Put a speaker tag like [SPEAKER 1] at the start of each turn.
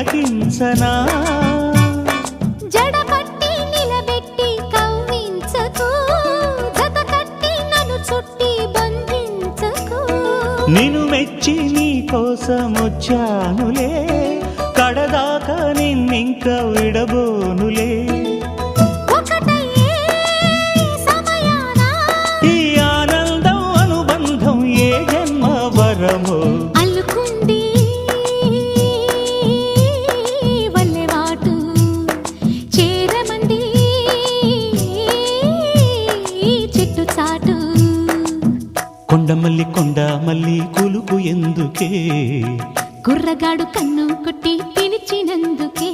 [SPEAKER 1] తిలకించనా
[SPEAKER 2] జడపట్టి నిలబెట్టి కవ్వించకు జత కట్టి నన్ను చుట్టి బంధించకు
[SPEAKER 1] నిన్ను మెచ్చి నీ కోసం వచ్చానులే కడదాకా నిన్నింక విడబోనులే
[SPEAKER 2] ఒకటయ్యే సమయాన
[SPEAKER 1] ఈ ఆనందం అనుబంధం ఏ జన్మ వరమో
[SPEAKER 2] అల్లుకుంది వల్లెవాటు చేరమంది చెట్టు చాటు
[SPEAKER 1] కొండ మల్లి కులుకు ఎందుకే
[SPEAKER 2] కుర్రగాడు కన్ను కొట్టి పిలిచినందుకే